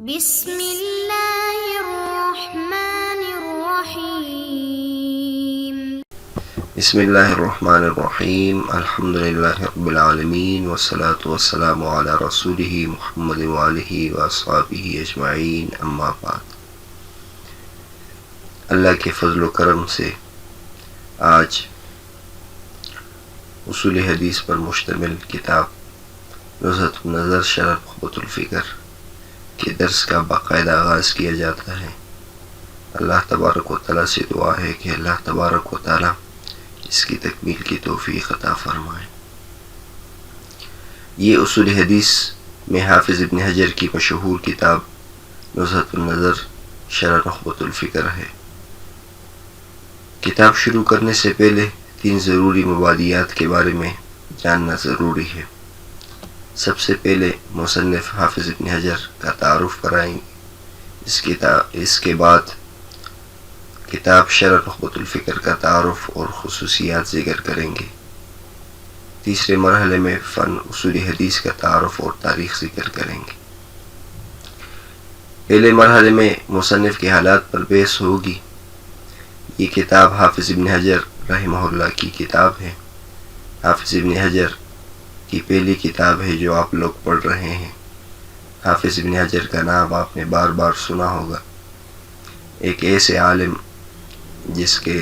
بسم اللہ الرحمن الرحیم بسم اللہ الرحمن الرحیم الحمد للہ رب العالمین والصلاة والسلام علی رسولہ محمد وآلہ واصحابہ اجمعین اما بعد۔ اللہ کے فضل و کرم سے آج اصول حدیث پر مشتمل کتاب نزہۃ النظر شرح نخبۃ الفکر کے درس کا باقاعدہ آغاز کیا جاتا ہے۔ اللہ تبارک و تعالیٰ سے دعا ہے کہ اللہ تبارک و تعالیٰ اس کی تکمیل کی توفیق عطا فرمائے۔ یہ اصول حدیث میں حافظ ابن حجر کی مشہور کتاب نزہۃ النظر شرح نخبۃ الفکر ہے۔ کتاب شروع کرنے سے پہلے 3 ضروری مبادیات کے بارے میں جاننا ضروری ہے۔ سب سے پہلے مصنف حافظ ابن حجر کا تعارف کرائیں گے، اس کے بعد کتاب شرح نخبۃ الفکر کا تعارف اور خصوصیات ذکر کریں گے۔ تیسرے مرحلے میں فن اصول حدیث کا تعارف اور تاریخ ذکر کریں گے۔ پہلے مرحلے میں مصنف کے حالات پر بحث ہوگی۔ یہ کتاب حافظ ابن حجر رحمہ اللہ کی کتاب ہے۔ حافظ ابن حجر کی پہلی کتاب ہے جو آپ لوگ پڑھ رہے ہیں۔ حافظ ابن حجر کا نام آپ نے بار بار سنا ہوگا۔ ایک ایسے عالم جس کے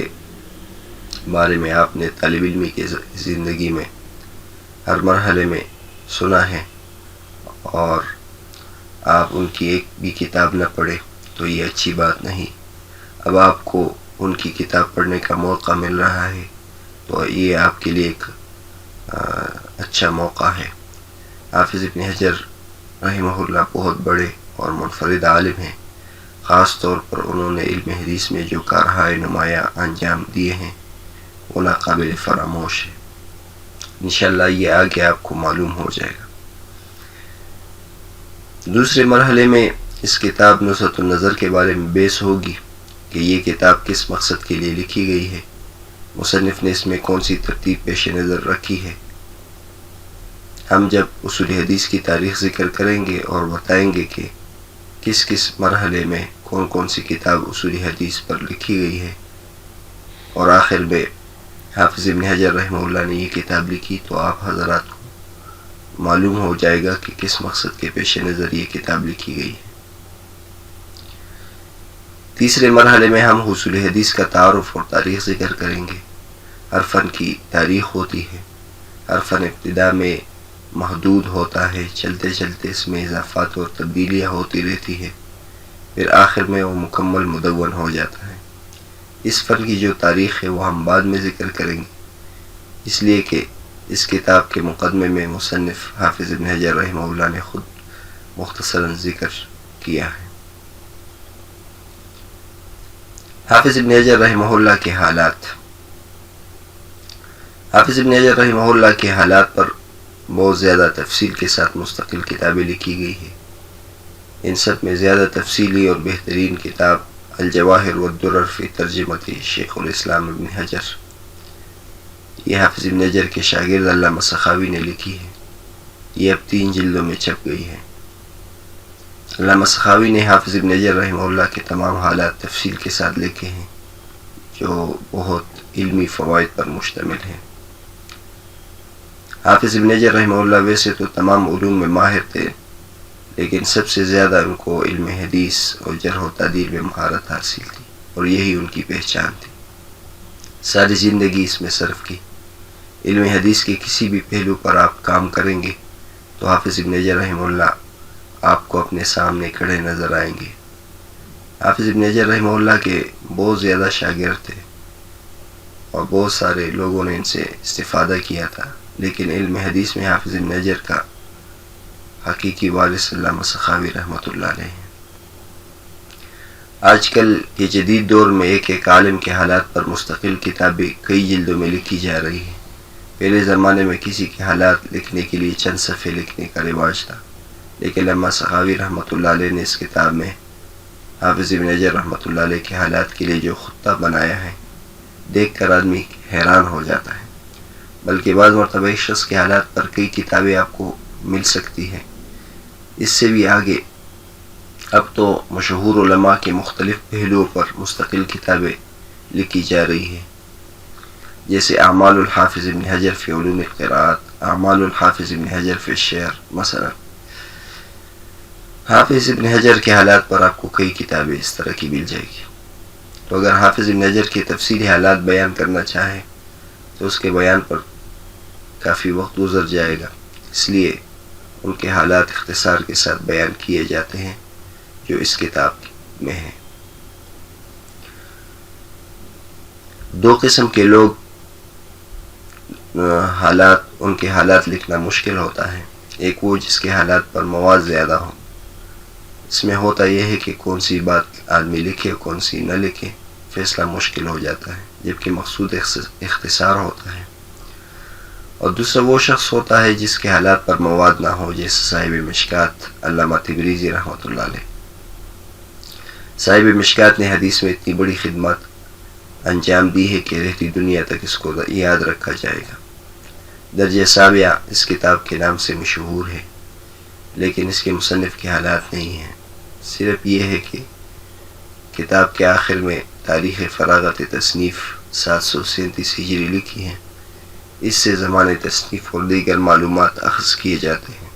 بارے میں آپ نے طالب علمی کی زندگی میں ہر مرحلے میں سنا ہے، اور آپ ان کی ایک بھی کتاب نہ پڑھے تو یہ اچھی بات نہیں۔ اب آپ کو ان کی کتاب پڑھنے کا موقع مل رہا ہے تو یہ آپ کے لیے ایک اچھا موقع ہے۔ حافظ ابن حجر رحمہ اللہ بہت بڑے اور منفرد عالم ہیں۔ خاص طور پر انہوں نے علم حدیث میں جو کارہائے نمایاں انجام دیے ہیں وہ ناقابل فراموش ہے۔ انشاءاللہ یہ آگے آپ کو معلوم ہو جائے گا۔ دوسرے مرحلے میں اس کتاب نزہۃ النظر کے بارے میں بحث ہوگی کہ یہ کتاب کس مقصد کے لیے لکھی گئی ہے، مصنف نے اس میں کون سی ترتیب پیش نظر رکھی ہے۔ ہم جب اصول حدیث کی تاریخ ذکر کریں گے اور بتائیں گے کہ کس کس مرحلے میں کون کون سی کتاب اصول حدیث پر لکھی گئی ہے، اور آخر میں حافظ ابن حجر رحمہ اللہ نے یہ کتاب لکھی، تو آپ حضرات کو معلوم ہو جائے گا کہ کس مقصد کے پیش نظر یہ کتاب لکھی گئی ہے۔ تیسرے مرحلے میں ہم اصول حدیث کا تعارف اور تاریخ ذکر کریں گے۔ ہر فن کی تاریخ ہوتی ہے۔ ہر فن ابتدا میں محدود ہوتا ہے، چلتے چلتے اس میں اضافات اور تبدیلیاں ہوتی رہتی ہے، پھر آخر میں وہ مکمل مدون ہو جاتا ہے۔ اس فن کی جو تاریخ ہے وہ ہم بعد میں ذکر کریں گے، اس لیے کہ اس کتاب کے مقدمے میں مصنف حافظ ابن حجر رحمہ اللہ نے خود مختصراً ذکر کیا ہے۔ حافظ ابن حجر رحمہ اللہ کے حالات۔ حافظ ابن حجر رحمہ اللہ کے حالات پر بہت زیادہ تفصیل کے ساتھ مستقل کتابیں لکھی گئی ہیں۔ ان سب میں زیادہ تفصیلی اور بہترین کتاب الجواہر والدرر فی ترجمۃ شیخ الاسلام ابن حجر، یہ حافظ ابن حجر کے شاگرد علامہ سخاوی نے لکھی ہے۔ یہ اب 3 جلدوں میں چھپ گئی ہے۔ علامہ سخاوی نے حافظ ابن حجر رحمہ اللہ کے تمام حالات تفصیل کے ساتھ لکھے ہیں، جو بہت علمی فوائد پر مشتمل ہیں۔ حافظ ابن حجر رحمہ اللہ ویسے تو تمام علوم میں ماہر تھے، لیکن سب سے زیادہ ان کو علم حدیث اور جرح و تعدیل میں مہارت حاصل تھی، اور یہی ان کی پہچان تھی۔ ساری زندگی اس میں صرف کی۔ علم حدیث کے کسی بھی پہلو پر آپ کام کریں گے تو حافظ ابن حجر رحمہ اللہ آپ کو اپنے سامنے کھڑے نظر آئیں گے۔ حافظ ابن حجر رحمہ اللہ کے بہت زیادہ شاگرد تھے اور بہت سارے لوگوں نے ان سے استفادہ کیا تھا، لیکن علم حدیث میں حافظ ابن حجر کا حقیقی وارث علامہ سخاوی رحمۃ اللہ علیہ ہیں۔ آج کل کے جدید دور میں ایک ایک عالم کے حالات پر مستقل کتابیں کئی جلدوں میں لکھی جا رہی ہیں۔ پہلے زمانے میں کسی کے حالات لکھنے کے لیے چند صفحے لکھنے کا رواج تھا، لیکن علامہ سخاوی رحمۃ اللہ علیہ نے اس کتاب میں حافظ ابن حجر رحمۃ اللہ علیہ کے حالات کے لیے جو خطہ بنایا ہے، دیکھ کر آدمی حیران ہو جاتا ہے۔ بلکہ بعض مرتبہ ایک شخص کے حالات پر کئی کتابیں آپ کو مل سکتی ہیں۔ اس سے بھی آگے اب تو مشہور علماء کے مختلف پہلوؤں پر مستقل کتابیں لکھی جا رہی ہیں، جیسے اعمال الحافظ ابن حجر فی علوم القراءات، اعمال الحافظ ابن حجر فی الشعر مثلا۔ حافظ ابن حجر کے حالات پر آپ کو کئی کتابیں اس طرح کی مل جائے گی، تو اگر حافظ ابن حجر کے تفصیلی حالات بیان کرنا چاہیں تو اس کے بیان پر کافی وقت گزر جائے گا، اس لیے ان کے حالات اختصار کے ساتھ بیان کیے جاتے ہیں جو اس کتاب میں ہیں۔ دو قسم کے لوگ ان کے حالات لکھنا مشکل ہوتا ہے، ایک وہ جس کے حالات پر مواد زیادہ ہو، اس میں ہوتا یہ ہے کہ کون سی بات آدمی لکھے کون سی نہ لکھے فیصلہ مشکل ہو جاتا ہے، جبکہ مقصود اختصار ہوتا ہے۔ اور دوسرا وہ شخص ہوتا ہے جس کے حالات پر مواد نہ ہو، جیسے صاحب مشکات علامہ تبریزی رحمۃ اللہ علیہ۔ صاحب مشکات نے حدیث میں اتنی بڑی خدمت انجام دی ہے کہ رہتی دنیا تک اس کو یاد رکھا جائے گا۔ درجہ سابعہ اس کتاب کے نام سے مشہور ہے، لیکن اس کے مصنف کے حالات نہیں ہیں، صرف یہ ہے کہ کتاب کے آخر میں تاریخ فراغت تصنیف 737 ہجری لکھی ہے، اس سے زمانے تصنیف اور دیگر معلومات اخذ کیے جاتے ہیں۔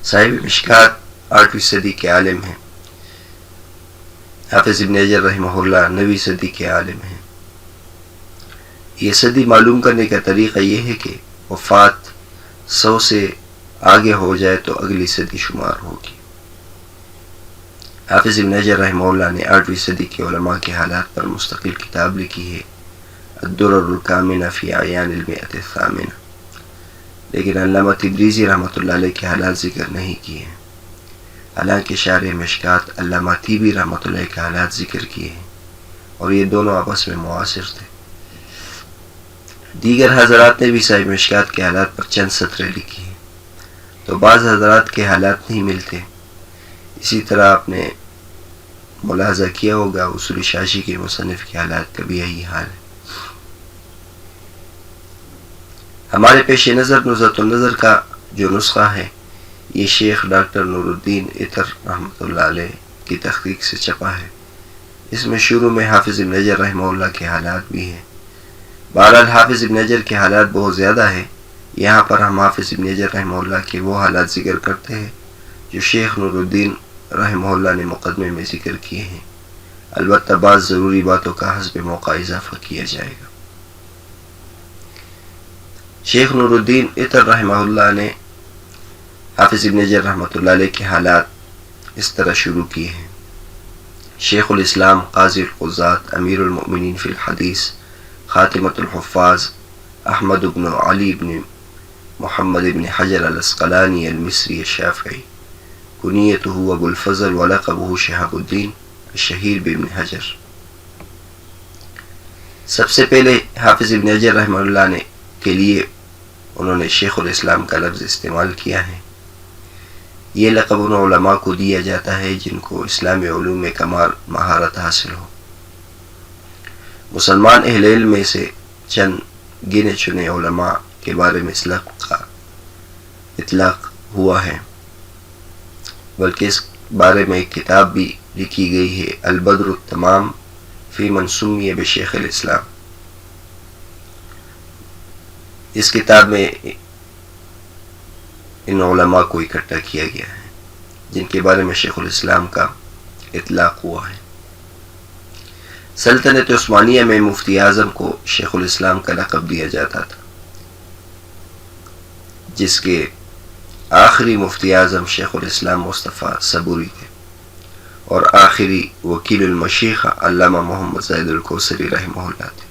صاحب مشکات 8ویں صدی کے عالم ہیں، حافظ ابن حجر رحمہ اللہ 9ویں صدی کے عالم ہیں۔ یہ صدی معلوم کرنے کا طریقہ یہ ہے کہ وفات 100 سے آگے ہو جائے تو اگلی صدی شمار ہوگی۔ حافظ ابن حجر رحمہ اللہ نے 8ویں صدی کے علماء کے حالات پر مستقل کتاب لکھی ہے، الدرر الکامنہ فی اعیان المئۃ الثامنہ، لیکن علامہ تبریزی رحمۃ اللہ علیہ کے حالات ذکر نہیں کیے ہیں، حالانکہ شارح مشکات علامہ طیبی رحمۃ اللہ کے حالات ذکر کیے ہیں، اور یہ دونوں آپس میں معاصر تھے۔ دیگر حضرات نے بھی صاحب مشکات کے حالات پر چند سطریں لکھی ہیں، تو بعض حضرات کے حالات نہیں ملتے۔ اسی طرح آپ نے ملاحظہ کیا ہوگا اصول شاشی کے مصنف کے حالات کا بھی یہی حال ہے۔ ہمارے پیش نظر نزہۃ النظر کا جو نسخہ ہے یہ شیخ ڈاکٹر نور الدین عطر رحمۃ اللہ علیہ کی تحقیق سے چھپا ہے، اس میں شروع میں حافظ ابن حجر رحمہ اللہ کے حالات بھی ہیں۔ بہرحال حافظ ابن حجر کے حالات بہت زیادہ ہیں، یہاں پر ہم حافظ ابن حجر رحمہ اللہ کے وہ حالات ذکر کرتے ہیں جو شیخ نور الدین رحمہ اللہ نے مقدمے میں ذکر کیے ہیں، البتہ بعض ضروری باتوں کا حسب موقع اضافہ کیا جائے گا۔ شیخ نور الدین عطر رحمہ اللہ نے حافظ ابن حجر رحمۃ اللہ علیہ کے حالات اس طرح شروع کیے ہیں: شیخ الاسلام قاضی القضات امیر المؤمنین فی الحدیث خاتمۃ الحفاظ احمد بن علی بن محمد بن حجر الاسقلانی المصری الشافعی، کنیتہ ابو الفضل ولقبہ شہاب الدین الشہیر بابن حجر۔ سب سے پہلے حافظ ابن حجر رحمہ اللہ نے کے لیے انہوں نے شیخ الاسلام کا لفظ استعمال کیا ہے۔ یہ لقب ان علماء کو دیا جاتا ہے جن کو اسلامی علوم میں کمال مہارت حاصل ہو۔ مسلمان اہل علم میں سے چند گنے چنے علماء کے بارے میں اس لقب کا اطلاق ہوا ہے، بلکہ اس بارے میں ایک کتاب بھی لکھی گئی ہے، البدر التمام فی من سمی بشیخ الاسلام۔ اس کتاب میں ان علماء کو اکٹھا کیا گیا ہے جن کے بارے میں شیخ الاسلام کا اطلاق ہوا ہے۔ سلطنت عثمانیہ میں مفتی اعظم کو شیخ الاسلام کا لقب دیا جاتا تھا، جس کے آخری مفتی اعظم شیخ الاسلام مصطفیٰ صبوری تھے، اور آخری وکیل المشیخہ علامہ محمد زاہد الکوثری رحمہ اللہ تھے۔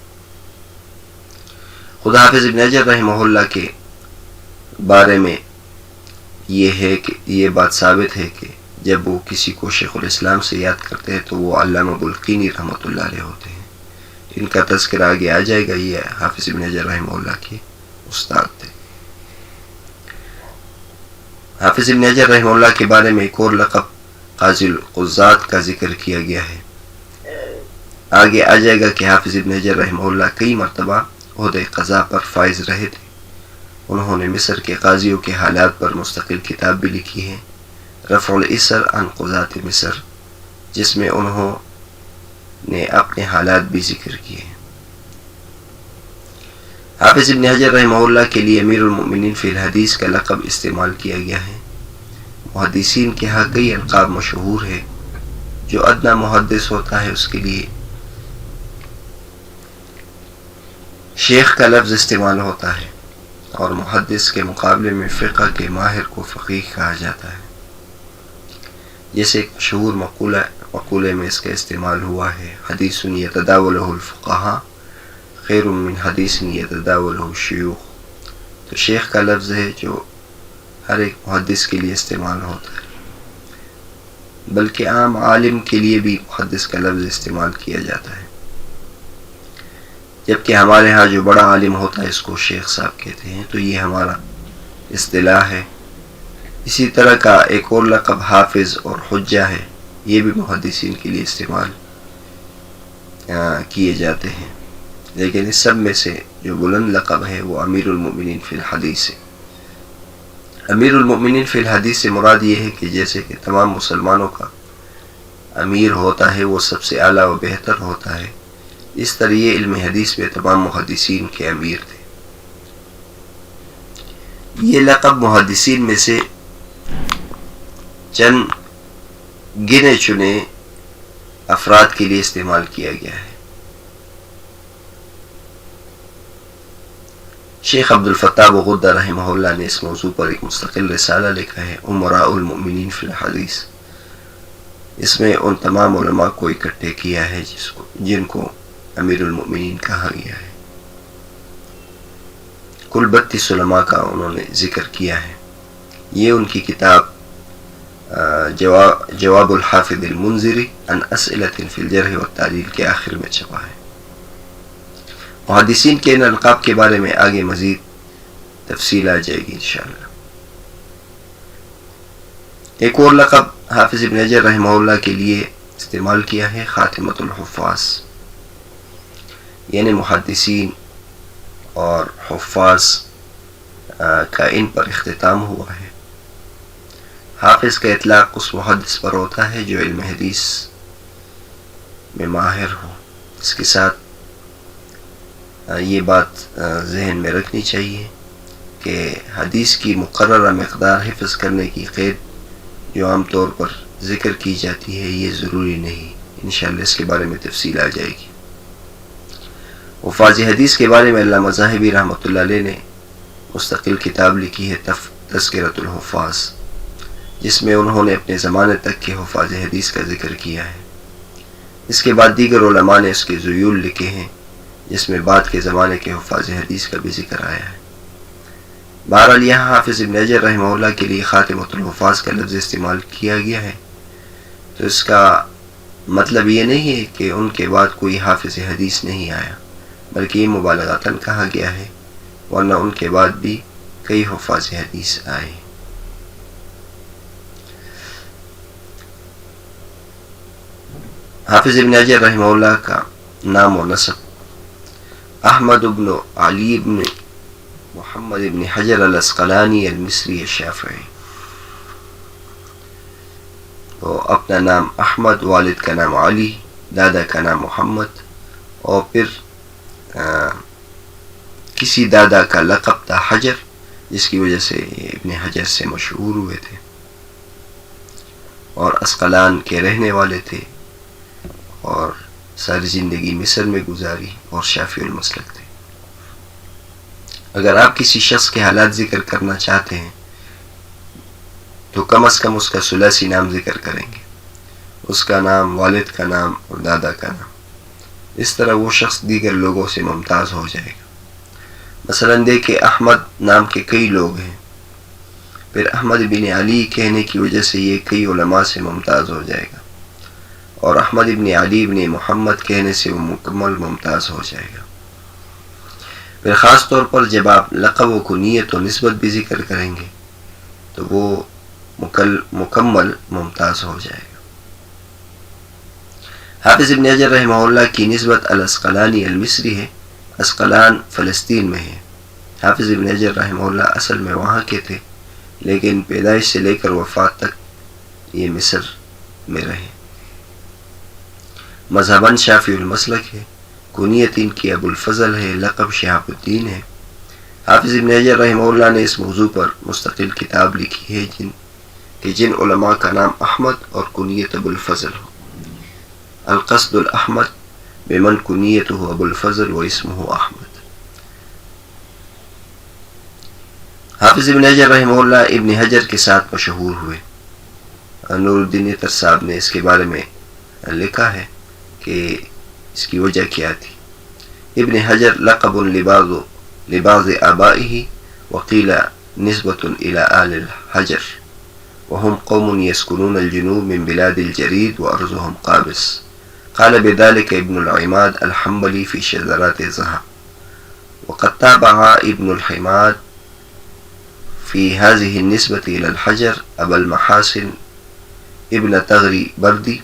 خود حافظ ابن حجر رحمہ اللہ کے بارے میں یہ بات ثابت ہے کہ جب وہ کسی کو شیخ الاسلام سے یاد کرتے ہیں تو وہ علامہ بلقینی رحمۃ اللہ علیہ ہوتے ہیں، ان کا تذکرہ آگے آ جائے گا۔ یہ حافظ ابن حجر رحمہ اللہ کے استاد تھے۔ حافظ ابن حجر رحمہ اللہ کے بارے میں ایک اور لقب قاضی القضات کا ذکر کیا گیا ہے۔ آگے آ جائے گا کہ حافظ ابن حجر رحمہ اللہ کئی مرتبہ عہدۂ قضا پر فائز رہے تھے۔ انہوں نے مصر کے قاضیوں کے حالات پر مستقل کتاب بھی لکھی ہے، رفع الاسر عن قضاة مصر، جس میں انہوں نے اپنے حالات بھی ذکر کیے. حافظ ابن حجر رحمہ اللہ کے لیے امیر المؤمنین فی الحدیث کا لقب استعمال کیا گیا ہے. محدثین کے ہاں کئی القاب مشہور ہے. جو ادنا محدث ہوتا ہے اس کے لیے شیخ کا لفظ استعمال ہوتا ہے، اور محدث کے مقابلے میں فقہ کے ماہر کو فقیہ کہا جاتا ہے. جیسے ایک مشہور مقولے میں اس کا استعمال ہوا ہے، حدیث یتداولہ الفقہاء خیر من حدیث یتداولہ الشیوخ. تو شیخ کا لفظ ہے جو ہر ایک محدث کے لیے استعمال ہوتا ہے، بلکہ عام عالم کے لیے بھی محدث کا لفظ استعمال کیا جاتا ہے. جبکہ ہمارے ہاں جو بڑا عالم ہوتا ہے اس کو شیخ صاحب کہتے ہیں. تو یہ ہمارا اصطلاح ہے. اسی طرح کا ایک اور لقب حافظ اور حجہ ہے، یہ بھی محدثین کے لیے استعمال کیے جاتے ہیں. لیکن اس سب میں سے جو بلند لقب ہے وہ امیر المؤمنین فی الحدیث ہے. امیر المؤمنین فی الحدیث سے مراد یہ ہے کہ جیسے کہ تمام مسلمانوں کا امیر ہوتا ہے وہ سب سے اعلیٰ و بہتر ہوتا ہے، اس طرح یہ علم حدیث میں تمام محدثین کے امیر تھے. یہ لقب محدثین میں سے چند گنے چنے افراد کے لیے استعمال کیا گیا ہے. شیخ عبد الفتاح بغدہ رحمہ اللہ نے اس موضوع پر ایک مستقل رسالہ لکھا ہے، امراء المؤمنین فی الحدیث. اس میں ان تمام علماء کو اکٹھے کیا ہے جن کو امیر المؤمنین کہا گیا ہے. کل 32 علماء کا انہوں نے ذکر کیا ہے. یہ ان کی کتاب جواب الحافظ المنذری عن اسئلۃ فی الجرح والتعدیل کے آخر میں چھپا ہے. محدثین کے ان القاب کے بارے میں آگے مزید تفصیل آ جائے گی انشاءاللہ. ایک اور لقب حافظ ابن حجر رحمہ اللہ کے لیے استعمال کیا ہے، خاتمۃ الحفاظ، یعنی محدثین اور حفاظ کا ان پر اختتام ہوا ہے. حافظ کا اطلاق اس محدث پر ہوتا ہے جو علم حدیث میں ماہر ہو. اس کے ساتھ یہ بات ذہن میں رکھنی چاہیے کہ حدیث کی مقررہ مقدار حفظ کرنے کی قید جو عام طور پر ذکر کی جاتی ہے یہ ضروری نہیں. انشاءاللہ اس کے بارے میں تفصیل آ جائے گی. حفاظ حدیث کے بارے میں علامہ ذاہبی رحمۃ اللہ علیہ نے مستقل کتاب لکھی ہے تذکرۃ الحفاظ، جس میں انہوں نے اپنے زمانے تک کے حفاظ حدیث کا ذکر کیا ہے. اس کے بعد دیگر علماء نے اس کے ذیول لکھے ہیں جس میں بعد کے زمانے کے حفاظ حدیث کا بھی ذکر آیا ہے. بہرحال یہاں حافظ ابن حجر رحمہ اللہ کے لیے خاتمۃ الحفاظ کا لفظ استعمال کیا گیا ہے. تو اس کا مطلب یہ نہیں ہے کہ ان کے بعد کوئی حافظ حدیث نہیں آیا، بلکہ یہ مبالغتاً کہا گیا ہے، ورنہ ان کے بعد بھی کئی حفاظ حدیث آئے. حافظ ابن حجر رحمہ اللہ کا نام و نسب: احمد بن علی بن محمد بن حجر الاسقلانی المصری الشافعی. تو اپنا نام احمد، والد کا نام علی، دادا کا نام محمد، اور پھر کسی دادا کا لقب تھا حجر، جس کی وجہ سے ابن حجر سے مشہور ہوئے تھے، اور اسقلان کے رہنے والے تھے اور ساری زندگی مصر میں گزاری اور شافعی المسلک تھے. اگر آپ کسی شخص کے حالات ذکر کرنا چاہتے ہیں تو کم از کم اس کا ثلاثی نام ذکر کریں گے، اس کا نام، والد کا نام اور دادا کا نام. اس طرح وہ شخص دیگر لوگوں سے ممتاز ہو جائے گا. مثلا دیکھیں احمد نام کے کئی لوگ ہیں، پھر احمد بن علی کہنے کی وجہ سے یہ کئی علماء سے ممتاز ہو جائے گا، اور احمد بن علی بن محمد کہنے سے وہ مکمل ممتاز ہو جائے گا. پھر خاص طور پر جب آپ لقب و کنیت و نسبت بھی ذکر کریں گے تو وہ مکمل ممتاز ہو جائے گا. حافظ ابن حجر رحمہ اللہ کی نسبت الاسقلانی المصری ہے. اسقلان فلسطین میں ہے. حافظ ابن حجر رحمہ اللہ اصل میں وہاں کے تھے، لیکن پیدائش سے لے کر وفات تک یہ مصر میں رہے۔ مذہباً شافعی المسلک ہے، کنیت ان کی ابو الفضل ہے، لقب شہاب الدین ہے۔ حافظ ابن حجر رحمہ اللہ نے اس موضوع پر مستقل کتاب لکھی ہے جن علماء کا نام احمد اور کنیت ابو الفضل ہو۔ القصد الاحمد بمن کنیتہ ابو الفضل و اسمہ احمد۔ حافظ ابن حجر رحمہ اللہ ابن حجر کے ساتھ مشہور ہوئے۔ نور الدین عطر صاحب نے اس کے بارے میں لکھا ہے کہ اس کی وجہ کیا تھی۔ ابن حجر لقب لبعض آبائه وقيل نسبة إلى آل الحجر وهم قوم يسكنون الجنوب من بلاد الجريد وأرضهم قابس، قال بذلك ابن العماد الحنبلي في شذرات الذهب، وقد تابع ابن الحماد في هذه النسبة إلى الحجر أبا المحاسن ابن تغري بردي،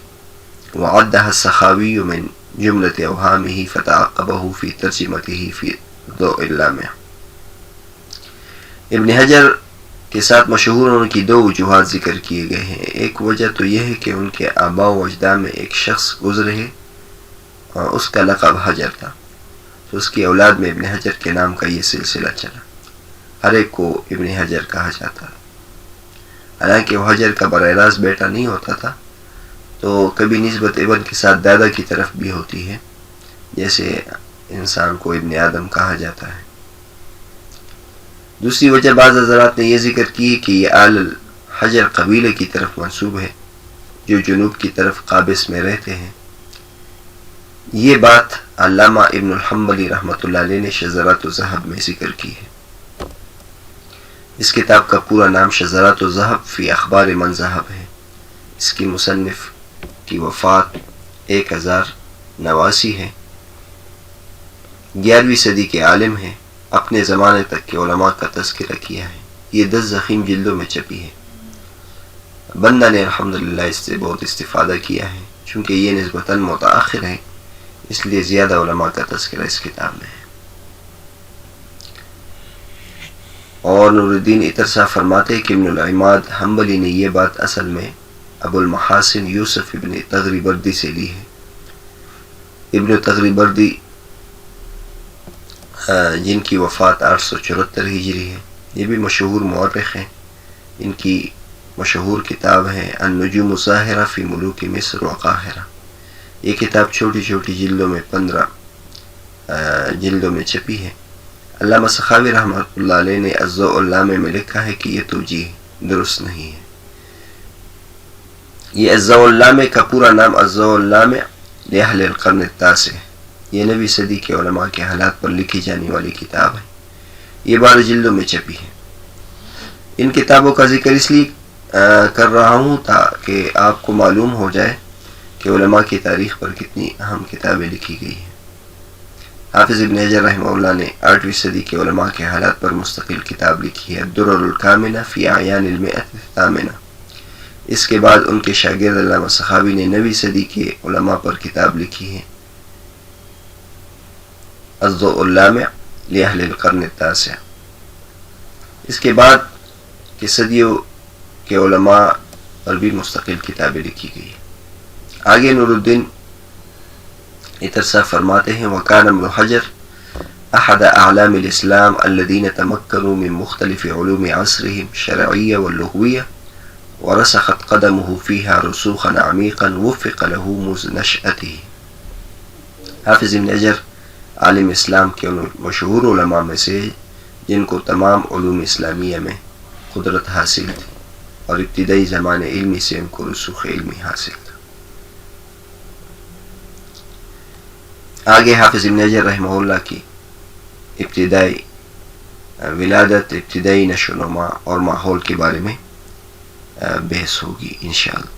وعدها السخاوي من جملة أوهامه فتعقبه في ترجمته في ضوء اللامع۔ ابن حجر کے ساتھ مشہور ہونے کی دو وجوہات ذکر کیے گئے ہیں۔ ایک وجہ تو یہ ہے کہ ان کے آباء و اجداد میں ایک شخص گزرے ہے اور اس کا لقب حجر تھا، تو اس کی اولاد میں ابن حجر کے نام کا یہ سلسلہ چلا، ہر ایک کو ابن حجر کہا جاتا۔ حالانکہ وہ حجر کا براہ راست بیٹا نہیں ہوتا تھا، تو کبھی نسبت ابن کے ساتھ دادا کی طرف بھی ہوتی ہے، جیسے انسان کو ابن آدم کہا جاتا ہے۔ دوسری وجہ بعض حضرات نے یہ ذکر کی کہ یہ آل الحجر قبیلے کی طرف منسوب ہے جو جنوب کی طرف قابس میں رہتے ہیں۔ یہ بات علامہ ابن الحنبلی رحمۃ اللہ علیہ نے شذرات الذہب میں ذکر کی ہے۔ اس کتاب کا پورا نام شذرات الذہب فی اخبار من ذہب ہے۔ اس کی مصنف کی وفات 1089 ہے۔ 11ویں صدی کے عالم ہیں، اپنے زمانے تک کے علماء کا تذکرہ کیا ہے۔ یہ 10 ضخیم جلدوں میں چھپی ہے۔ بندہ نے الحمدللہ اس سے بہت استفادہ کیا ہے، چونکہ یہ نسبتاً متأخر ہے، اس لیے زیادہ علماء کا تذکرہ اس کتاب میں ہے۔ اور نور الدین عطر صاحب فرماتے ہیں کہ ابن العماد حنبلی نے یہ بات اصل میں ابو المحاسن یوسف ابن تغری بردی سے لی ہے۔ ابن تغری بردی جن کی وفات 874 ہجری ہے، یہ بھی مشہور مورخ ہیں۔ ان کی مشہور کتاب ہے النجوم الظاہرہ فی ملوک مصر و قاہرہ۔ یہ کتاب چھوٹی چھوٹی جلدوں میں 15 جلدوں میں چھپی ہے۔ علامہ سخاوی رحمۃ اللہ علیہ نے الضوء اللامع میں لکھا ہے کہ یہ توجیہ درست نہیں ہے۔ یہ الضوء اللامع کا پورا نام الضوء اللامع لأہل القرن التاسع، یہ 9ویں صدی کے علماء کے حالات پر لکھی جانے والی کتاب ہے۔ یہ 12 جلدوں میں چھپی ہے۔ ان کتابوں کا ذکر اس لیے کر رہا ہوں تاکہ آپ کو معلوم ہو جائے کہ علماء کی تاریخ پر کتنی اہم کتابیں لکھی گئی ہیں۔ حافظ ابن حجر رحمہ اللہ نے 8ویں صدی کے علماء کے حالات پر مستقل کتاب لکھی ہے الدرر الکامنہ فی اعیان المئۃ الثامنہ۔ اس کے بعد ان کے شاگرد علامہ سخاوی نے 9ویں صدی کے علماء پر کتاب لکھی ہے الضوء اللامع لأہل القرن التاسع۔ اس کے بعد کے صدیوں کے علماء پر بھی مستقل کتابیں لکھی گئی۔ آگے نور الدین عطر صاحب فرماتے ہیں وکان ابن حجر احد اعلام الاسلام الذين تمكنوا من مختلف علوم عصرهم الشرعية واللغوية ورسخت قدمه فيها رسوخا عميقا وفق له منذ نشأته۔ حافظ ابن حجر عالم اسلام کے مشہور علماء میں سے جن کو تمام علوم اسلامیہ میں قدرت حاصل تھی اور ابتدائی زمانے علمی سے ان کو رسوخ علمی حاصل تھا۔ آگے حافظ ابن حجر رحمہ اللہ کی ابتدائی ولادت، ابتدائی نشو و نما اور ماحول کے بارے میں بحث ہوگی انشاءاللہ۔